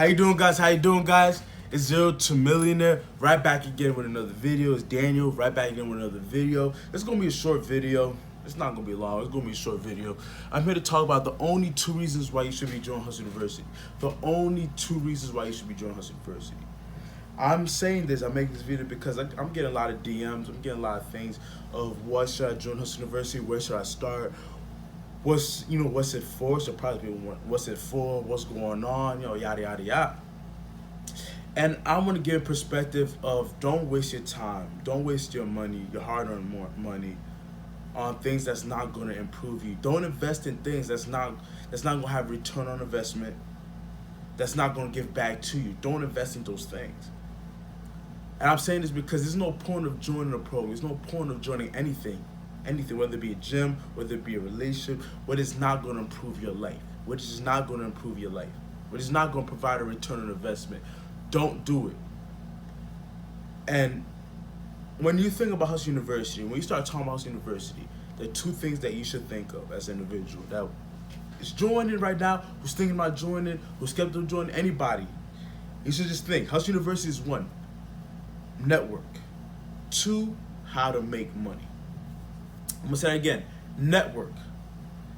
you doing, guys? How you doing, guys? It's Zero to Millionaire. Right back again with another video. It's Daniel. Right back again with another video. It's gonna be a short video. It's not gonna be long. It's gonna be a short video. I'm here to talk about the only 2 reasons why you should be joining Hustle University. The only 2 reasons why you should be joining Hustle University. I'm saying this, I'm making this video because I'm getting a lot of DMs. I'm getting a lot of things of what should I join Hustle University? Where should I start? What's it for? So probably people want, what's it for? What's going on? Yada yada yada. And I want to give a perspective of don't waste your time, don't waste your money, your hard-earned money, on things that's not going to improve you. Don't invest in things that's not going to have return on investment, that's not going to give back to you. Don't invest in those things. And I'm saying this because there's no point of joining a program. There's no point of joining anything, whether it be a gym, whether it be a relationship, what is not going to improve your life, which is not going to improve your life, which is not going to provide a return on investment. Don't do it. And when you think about Hustle University, when you start talking about Hustle University, there are 2 things that you should think of as an individual that is joining right now, who's thinking about joining, who's skeptical of joining, anybody. You should just think, Hustle University is 1, network. 2, how to make money. I'm gonna say it again, network.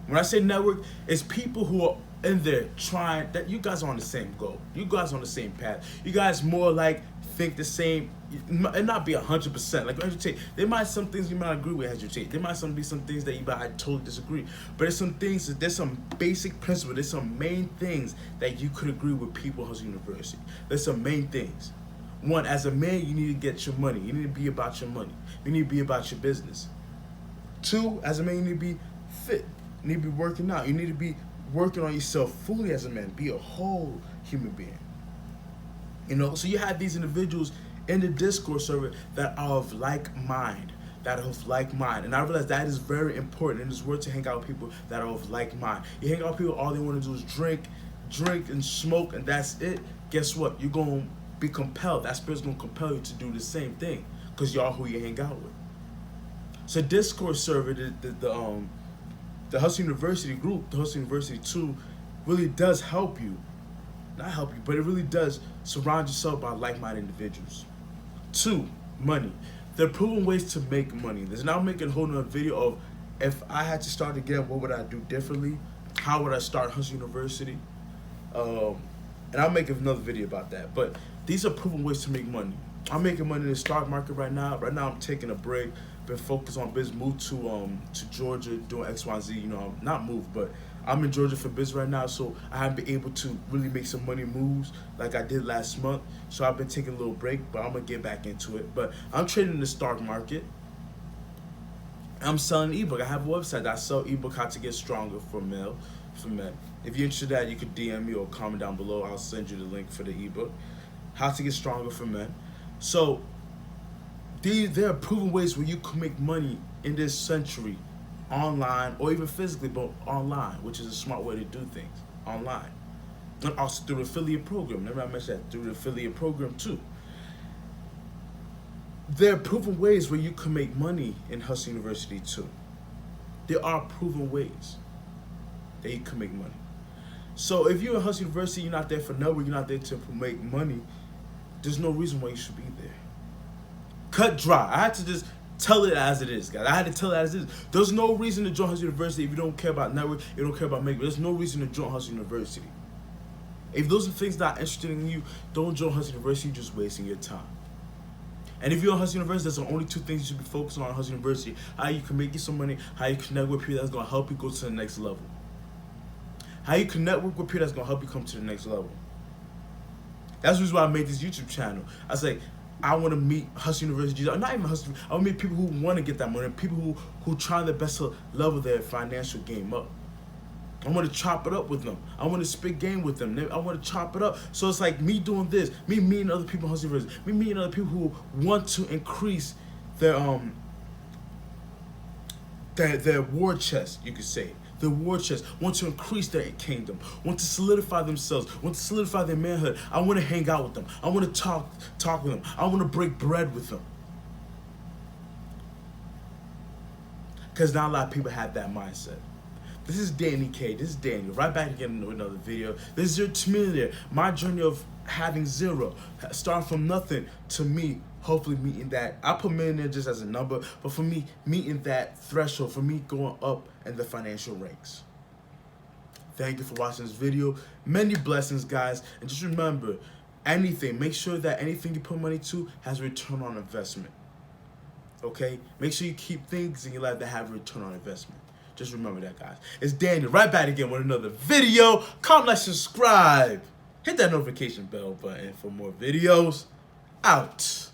When I say network, it's people who are in there trying, that you guys are on the same goal. You guys are on the same path. You guys more like think the same, and not be 100%. Like Andrew Tate, there might some things you might agree with Andrew Tate. There might be some things that you might totally disagree. But there's some things, there's some basic principles, there's some main things that you could agree with people at Hustle University. There's some main things. 1, as a man, you need to get your money. You need to be about your money. You need to be about your business. 2, as a man, you need to be fit. You need to be working out. You need to be working on yourself fully as a man. Be a whole human being. So you have these individuals in the Discord server that are of like mind. And I realize that is very important in this world, to hang out with people that are of like mind. You hang out with people, all they want to do is drink and smoke, and that's it. Guess what? You're going to be compelled. That spirit's going to compel you to do the same thing because y'all who you hang out with. So Discord server, the Hustle University group, the Hustle University 2, really does help you. Not help you, but it really does surround yourself by like-minded individuals. 2, money. There are proven ways to make money. There's now making a whole nother video of, if I had to start again, what would I do differently? How would I start Hustle University? And I'll make another video about that. But these are proven ways to make money. I'm making money in the stock market right now. Right now I'm taking a break. Been focused on business. Moved to Georgia doing XYZ. Not moved, but I'm in Georgia for business right now, so I haven't been able to really make some money moves like I did last month. So I've been taking a little break, but I'm gonna get back into it. But I'm trading in the stock market. I'm selling an ebook. I have a website that I sell ebook, How to Get Stronger for men. If you're interested in that, you could DM me or comment down below. I'll send you the link for the ebook, How to Get Stronger for Men. So there are proven ways where you can make money in this century, online or even physically, but online, which is a smart way to do things, online. And also through the affiliate program. Remember I mentioned that, through the affiliate program too. There are proven ways where you can make money in Hustle University too. There are proven ways that you can make money. So if you're in Hustle University, you're not there for network, you're not there to make money, there's no reason why you should be there. Cut dry. I had to just tell it as it is, guys. I had to tell it as it is. There's no reason to join Hustle University if you don't care about network, you don't care about making. There's no reason to join Hustle University. If those are things not interested in you, don't join Hustle University. You're just wasting your time. And if you're on Hustle University, that's the only 2 things you should be focusing on Hustle University. How you can make you some money, how you connect with people that's going to help you go to the next level. How you can network with people that's going to help you come to the next level. That's the reason why I made this YouTube channel. I was like, I want to meet Hustle University, not even Hustle. I want to meet people who want to get that money, people who try their best to level their financial game up. I want to chop it up with them. I want to spit game with them. I want to chop it up. So it's like me doing this, me meeting other people in Hustle University, me meeting other people who want to increase their war chest, you could say. Their war chest, want to increase their kingdom, want to solidify themselves, want to solidify their manhood. I want to hang out with them. I want to talk with them. I want to break bread with them. Because not a lot of people have that mindset. This is Danny K. This is Daniel. Right back again with another video. This is your millionaire. My journey of having zero, starting from nothing to me, hopefully meeting that. I put millionaire just as a number, but for me, meeting that threshold, for me going up in the financial ranks. Thank you for watching this video. Many blessings, guys. And just remember, make sure that anything you put money to has a return on investment. Okay? Make sure you keep things in your life that have a return on investment. Just remember that, guys. It's Daniel, right back again with another video. Comment, like, subscribe. Hit that notification bell button for more videos. Out.